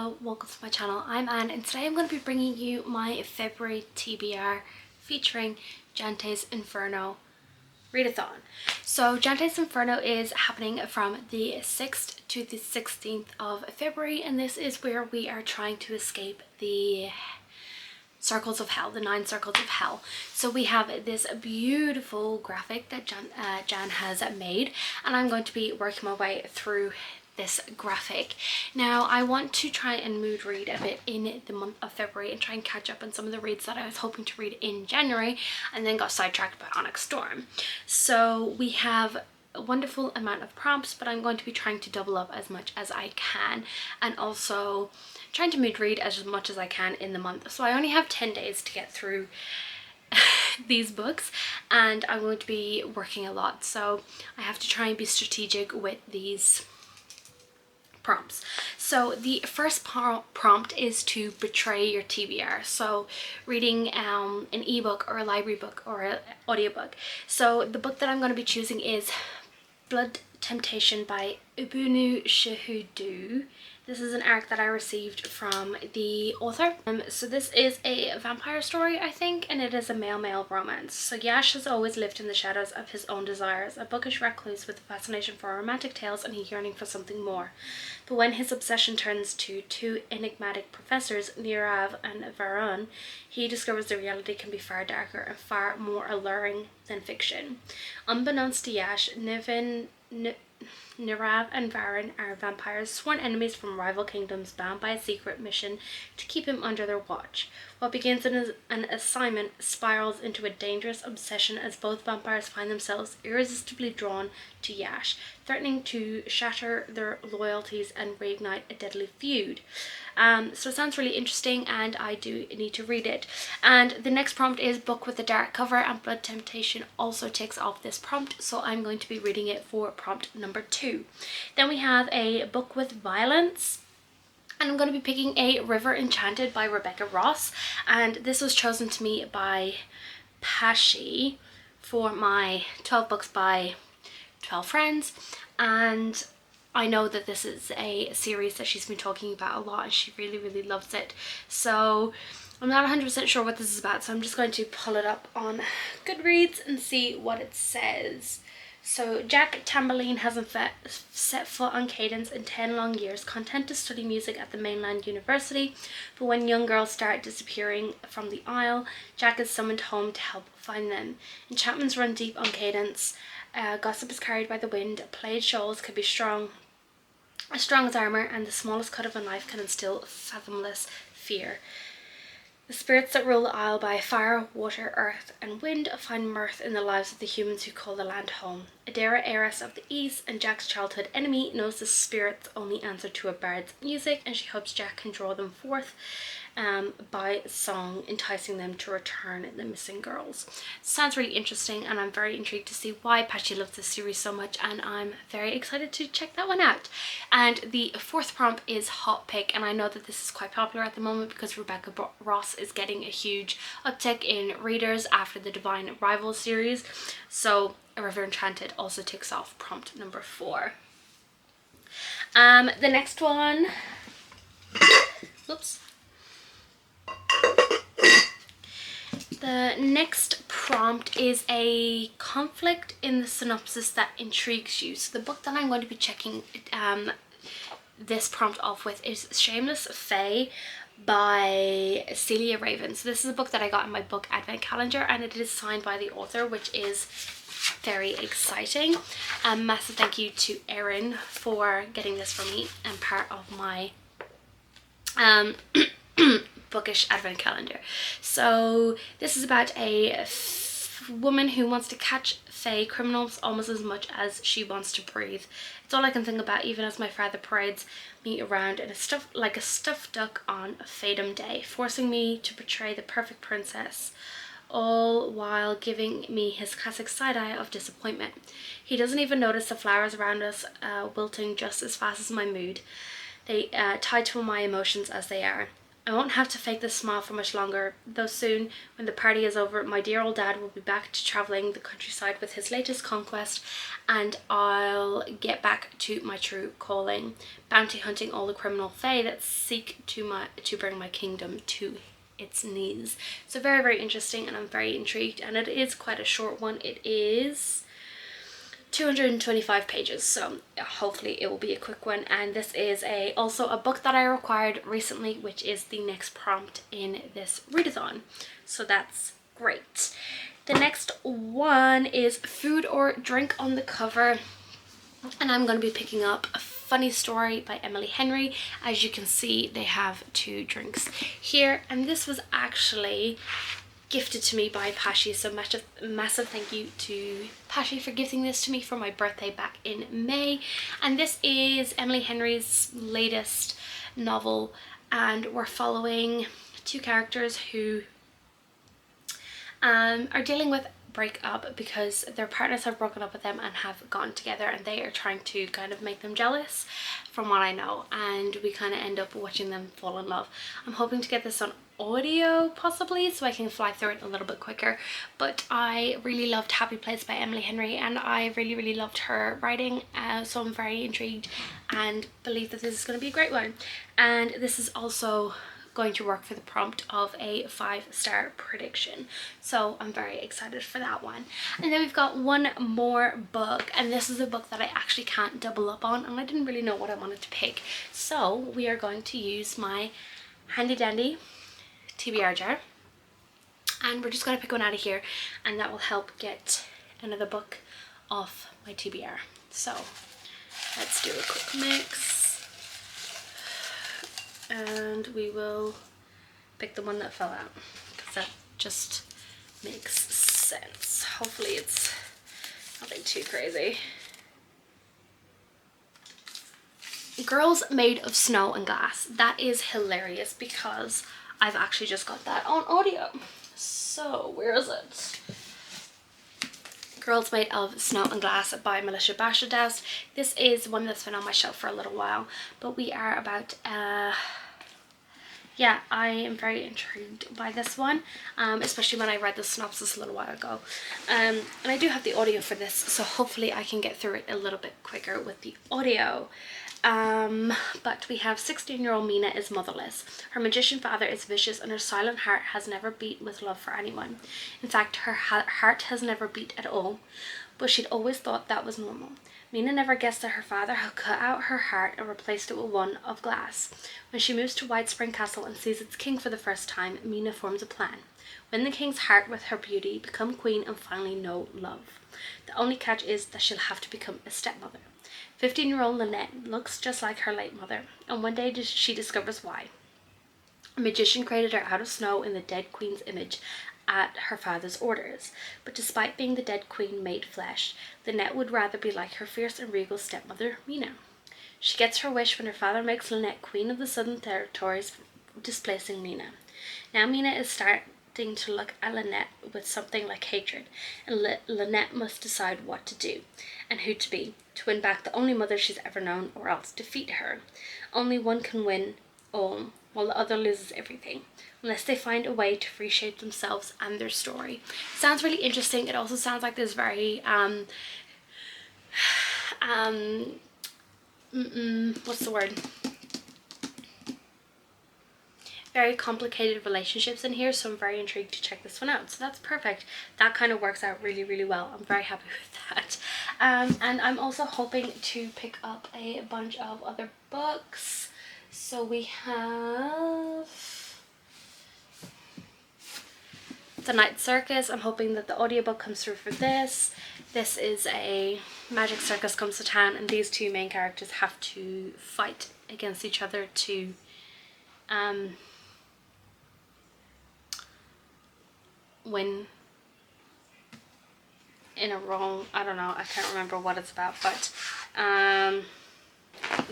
Hello, welcome to my channel. I'm Anne and today I'm going to be bringing you my February TBR featuring Jante's Inferno Readathon. So Jante's Inferno is happening from the 6th to the 16th of February, and this is where we are trying to escape the circles of hell, the 9 circles of hell. So we have this beautiful graphic that Jan has made, and I'm going to be working my way through this graphic. Now I want to try and mood read a bit in the month of February and try and catch up on some of the reads that I was hoping to read in January and then got sidetracked by Onyx Storm. So we have a wonderful amount of prompts, but I'm going to be trying to double up as much as I can and also trying to mood read as much as I can in the month. So I only have 10 days to get through these books, and I'm going to be working a lot, so I have to try and be strategic with these prompts. So the first prompt is to betray your TBR. So reading an ebook or a library book or an audiobook. So the book that I'm going to be choosing is Blood Temptation by Ubunu Shehudu. This is an arc that I received from the author. So this is a vampire story, I think, and it is a male-male romance. So Yash has always lived in the shadows of his own desires, a bookish recluse with a fascination for romantic tales and a yearning for something more. But when his obsession turns to two enigmatic professors, Nirav and Varun, he discovers the reality can be far darker and far more alluring than fiction. Unbeknownst to Yash, Nirav and Varun are vampires, sworn enemies from rival kingdoms, bound by a secret mission to keep him under their watch. What begins as an assignment spirals into a dangerous obsession as both vampires find themselves irresistibly drawn to Yash, threatening to shatter their loyalties and reignite a deadly feud. So it sounds really interesting and I do need to read it. And the next prompt is book with a dark cover, and Blood Temptation also takes off this prompt, so I'm going to be reading it for prompt number 2. Then we have a book with violence, and I'm going to be picking A River Enchanted by Rebecca Ross, and this was chosen to me by Pashi for my 12 books by 12 friends, and I know that this is a series that she's been talking about a lot and she really loves it. So I'm not 100% sure what this is about, so I'm just going to pull it up on Goodreads and see what it says. So Jack Tambourine hasn't set foot on Cadence in 10 long years, content to study music at the mainland university, but when young girls start disappearing from the Isle, Jack is summoned home to help find them. Enchantments run deep on Cadence, gossip is carried by the wind, played shoals could be as strong as armour, and the smallest cut of a knife can instill fathomless fear. The spirits that rule the Isle by fire, water, earth and wind find mirth in the lives of the humans who call the land home. Adara, heiress of the East and Jack's childhood enemy, knows the spirits only answer to a bard's music, and she hopes Jack can draw them forth by song, enticing them to return the missing girls. Sounds really interesting, and I'm very intrigued to see why Pachi loves this series so much, and I'm very excited to check that one out. And the fourth prompt is Hot Pick, and I know that this is quite popular at the moment because Rebecca Ross is getting a huge uptick in readers after the Divine Rival series. So A River Enchanted also ticks off prompt number 4. The next one, oops. The next prompt is a conflict in the synopsis that intrigues you. So the book that I'm going to be checking this prompt off with is Shameless Fae by Celia Raven. So this is a book that I got in my book advent calendar, and it is signed by the author, which is very exciting. Massive thank you to Erin for getting this for me and part of my bookish advent calendar. So this is about a woman who wants to catch fae criminals almost as much as she wants to breathe. It's all I can think about, even as my father parades me around in a stuffed duck on a Fatum day, forcing me to portray the perfect princess, all while giving me his classic side-eye of disappointment. He doesn't even notice the flowers around us wilting just as fast as my mood. They tied to my emotions as they are. I won't have to fake this smile for much longer, though soon, when the party is over, my dear old dad will be back to travelling the countryside with his latest conquest, and I'll get back to my true calling, bounty hunting all the criminal fae that seek to bring my kingdom to its knees. So very, very interesting, and I'm very intrigued, and it is quite a short one. It is 225 pages, so hopefully it will be a quick one. And this is also a book that I acquired recently, which is the next prompt in this readathon, so that's great. The next one is Food or Drink on the cover, and I'm going to be picking up A Funny Story by Emily Henry. As you can see, they have 2 drinks here, and this was actually gifted to me by Pashi, so massive thank you to Pashi for gifting this to me for my birthday back in May. And this is Emily Henry's latest novel, and we're following 2 characters who are dealing with breakup because their partners have broken up with them and have gone together, and they are trying to kind of make them jealous, from what I know, and we kind of end up watching them fall in love. I'm hoping to get this on audio possibly, so I can fly through it a little bit quicker, but I really loved Happy Place by Emily Henry, and I really loved her writing, so I'm very intrigued and believe that this is going to be a great one. And this is also going to work for the prompt of a 5-star prediction, so I'm very excited for that one. And then we've got one more book, and this is a book that I actually can't double up on, and I didn't really know what I wanted to pick, so we are going to use my handy dandy TBR jar, and we're just going to pick one out of here, and that will help get another book off my TBR. So let's do a quick mix, and we will pick the one that fell out because that just makes sense. Hopefully it's nothing too crazy. Girls Made of Snow and Glass. That is hilarious because I've actually just got that on audio. So where is it? Girls Made of Snow and Glass by Melissa Bashadast. This is one that's been on my shelf for a little while, but we are about yeah, I am very intrigued by this one, especially when I read the synopsis a little while ago. And I do have the audio for this, so hopefully I can get through it a little bit quicker with the audio. But we have 16-year-old Mina is motherless. Her magician father is vicious, and her silent heart has never beat with love for anyone. In fact, her heart has never beat at all, but she'd always thought that was normal. Mina never guessed that her father had cut out her heart and replaced it with one of glass. When she moves to White Spring Castle and sees its king for the first time, Mina forms a plan. Win the king's heart with her beauty, become queen, and finally know love. The only catch is that she'll have to become a stepmother. 15-year-old Lynette looks just like her late mother, and one day she discovers why. A magician created her out of snow in the dead queen's image at her father's orders, but despite being the dead queen made flesh, Lynette would rather be like her fierce and regal stepmother, Mina. She gets her wish when her father makes Lynette queen of the Southern Territories, displacing Mina. Now Mina is starting to look at Lynette with something like hatred, and Lynette must decide what to do and who to be to win back the only mother she's ever known, or else defeat her. Only one can win all, while the other loses everything, unless they find a way to reshape themselves and their story. Sounds really interesting. It also sounds like there's very what's the word? Very complicated relationships in here, so I'm very intrigued to check this one out. So that's perfect. That kind of works out really well. I'm very happy with that. And I'm also hoping to pick up a bunch of other books. So we have The Night Circus. I'm hoping that the audiobook comes through for this. This is a magic circus comes to town, and these 2 main characters have to fight against each other to win in a role. I don't know, I can't remember what it's about, but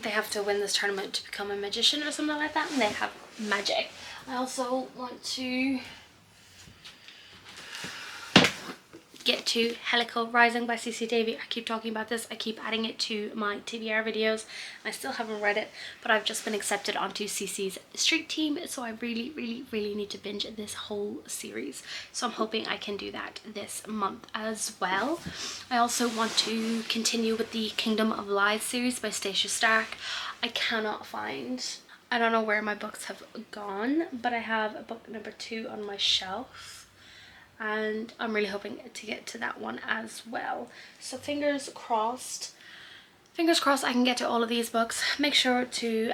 they have to win this tournament to become a magician or something like that, and they have magic. I also want to get to Helical Rising by CC Davy. I keep talking about this. I keep adding it to my TBR videos. I still haven't read it, but I've just been accepted onto CC's street team, so I really need to binge this whole series. So I'm hoping I can do that this month as well. I also want to continue with the Kingdom of Lies series by Stacia Stark. I cannot find, I don't know where my books have gone, but I have a book number 2 on my shelf, and I'm really hoping to get to that one as well. So fingers crossed I can get to all of these books. Make sure to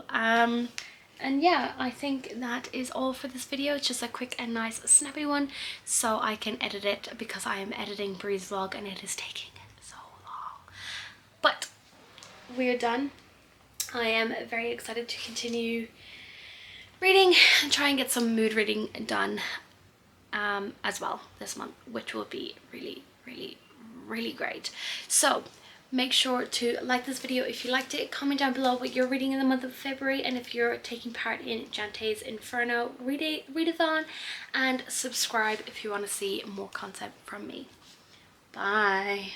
and yeah, I think that is all for this video. It's just a quick and nice snappy one so I can edit it, because I am editing Bree's vlog and it is taking so long. But we're done. I am very excited to continue reading and try and get some mood reading done as well this month, which will be really great. So make sure to like this video if you liked it, comment down below what you're reading in the month of February, and if you're taking part in Jante's Inferno readathon, and subscribe if you want to see more content from me. Bye.